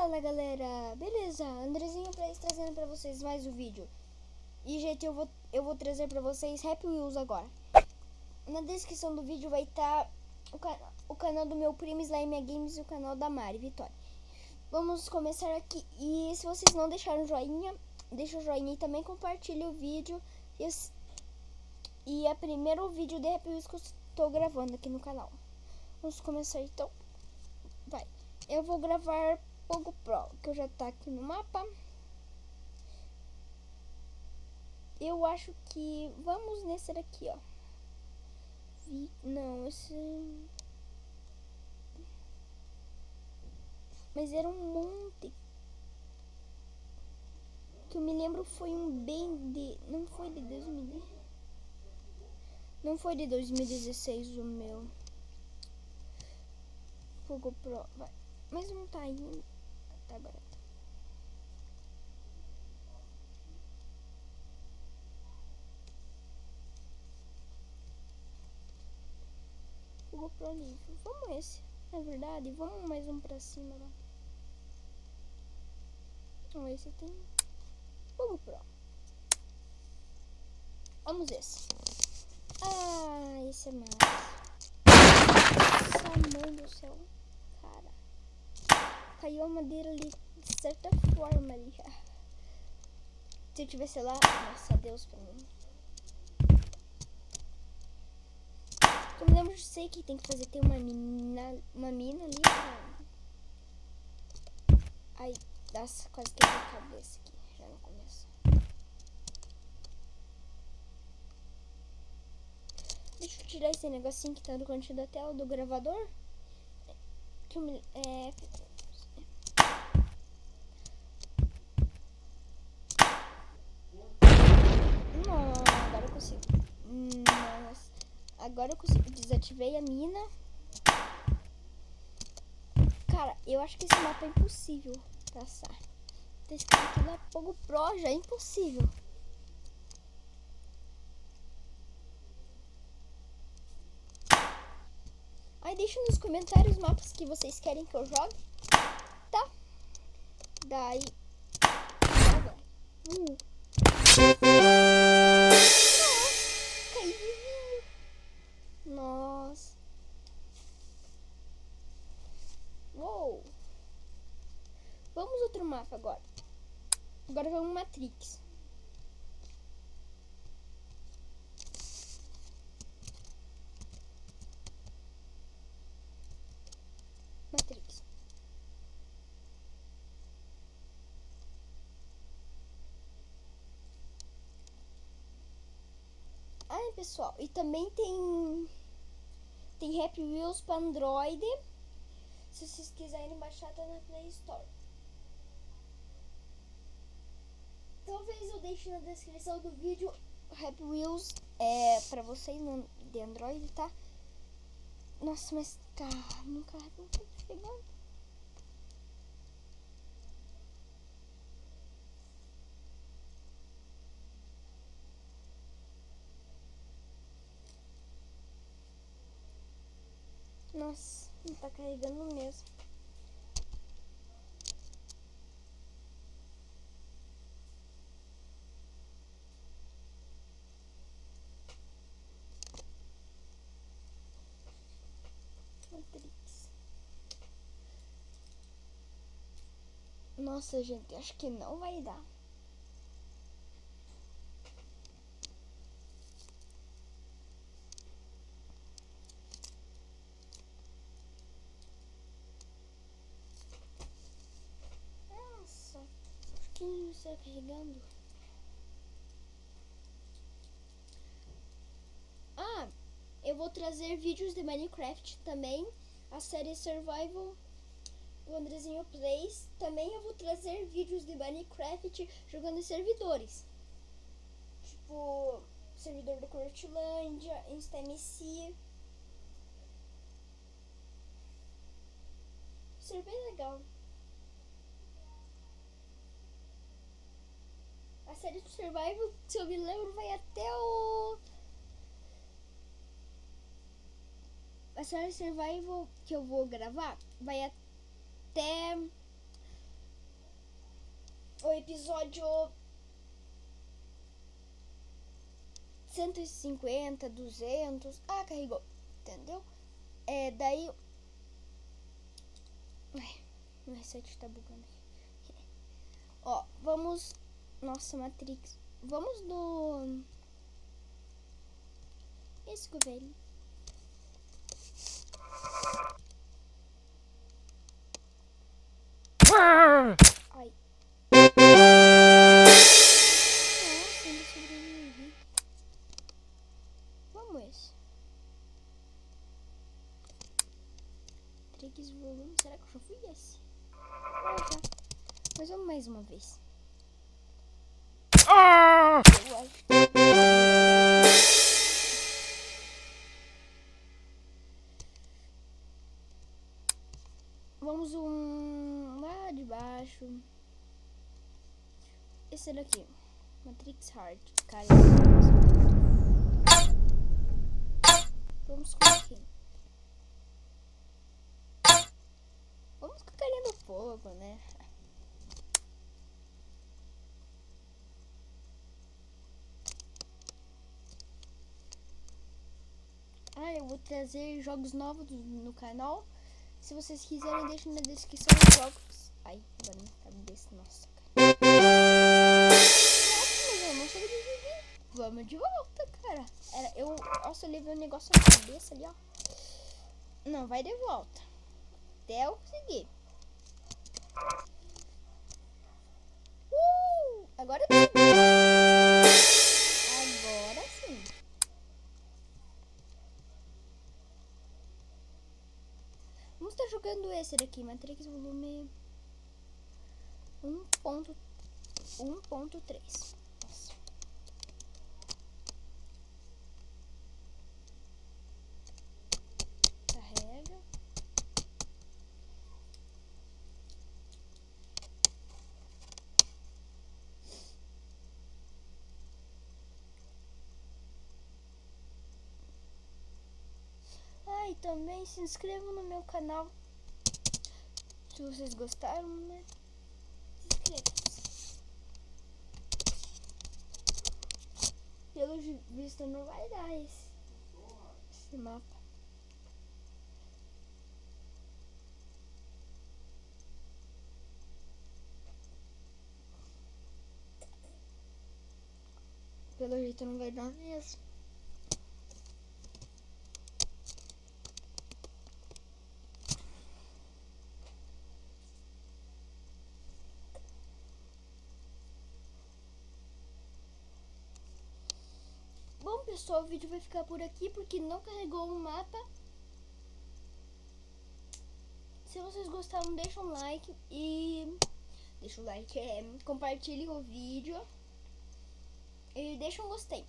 Fala galera, beleza? Andrezinho Plays trazendo pra vocês mais um vídeo. E gente, eu vou trazer pra vocês Happy Wheels agora. Na descrição do vídeo vai estar o canal do meu primo Slime Games e o canal da Mari Vitória. Vamos começar aqui. E se vocês não deixaram joinha, deixa o joinha e também compartilhe o vídeo. E é o primeiro vídeo de Happy Wheels que eu estou gravando aqui no canal. Vamos começar então. Vai. Eu vou gravar Pogo Pro, que eu já tá aqui no mapa. Eu acho que vamos nesse daqui, ó. Não, esse... Mas era um monte. Que eu me lembro foi um bem de... Não foi de 2000. Não foi de 2016 o meu Pogo Pro, vai. Mas não tá indo. Tá, agora tá. Pogo Pro nível. Vamos esse. Na verdade, vamos mais um pra cima lá. Então esse tem Pogo Pro. Vamos esse. Ah, esse é mais. Nossa, mãe do céu. Cara. Caiu a madeira ali de certa forma ali. Se eu tivesse lá, nossa, Deus pra mim. Eu me lembro, sei que tem que fazer, tem uma mina ali pra... Ai, nossa, quase quebrei a cabeça aqui, já no começo. Deixa eu tirar esse negocinho que tá no cantinho da tela do gravador. Que eu me... Não, agora eu consigo. Nossa. Agora eu consigo. Desativei a mina. Cara, eu acho que esse mapa é impossível passar. Tá escrito aqui lá Pogo Pro, já é impossível. Aí deixa nos comentários mapas que vocês querem que eu jogue. Tá? Daí... Nossa, caí vivinho. Nossa. Uou. Vamos outro mapa agora. Agora vamos Matrix. Matrix. Ai, pessoal, e também tem Happy Wheels para Android. Se vocês quiserem baixar, tá na Play Store. Talvez eu deixe na descrição do vídeo Happy Wheels para vocês de Android, tá? Nossa, mas meu carro não tá pegando. Nossa, não tá carregando mesmo. Matrix. Nossa, gente, acho que não vai dar. Nossa, por que não está carregando? Ah, eu vou trazer vídeos de Minecraft também. A série Survival do Andrezinho Plays. Também eu vou trazer vídeos de Minecraft jogando em servidores. Tipo, servidor do Curtilândia, InstaMC. Isso é bem legal. A série do Survival, se eu me lembro, vai até o... A série Survival que eu vou gravar vai até episódio 150, 200. Ah, carregou. Entendeu? Daí... Ai, meu reset tá bugando aqui. Ó, vamos... Nossa, Matrix. Vamos no... Esse que velho. Ai. Nossa, ele sobrevive. Vamos esse. Matrix volume. Será que eu já fui esse? Ah, já. Mas vamos mais uma vez. Eu acho. Vamos lá de baixo. Esse daqui. Matrix Hard. Cara. Vamos com quem? Vamos com a carinha do fogo, né? Ah, eu vou trazer jogos novos no canal. Se vocês quiserem, deixem na descrição os jogos. Ai, agora não tá desse. Nossa, cara. Nossa, mas eu não sobrevivi. Vamos de volta, cara. Nossa, eu levei um negócio na cabeça ali, ó. Não, vai de volta. Até eu conseguir. Agora sim. Agora sim. Vamos estar jogando esse daqui, Matrix volume 1.3. Nossa. Carrega. E também se inscrevam no meu canal. Se vocês gostaram, né? Se inscrevam-se. Pelo visto não vai dar esse mapa. Pelo jeito não vai dar mesmo. Bom, pessoal, o vídeo vai ficar por aqui porque não carregou o mapa. Se vocês gostaram, deixa um like e compartilhe o vídeo e deixa um gostei.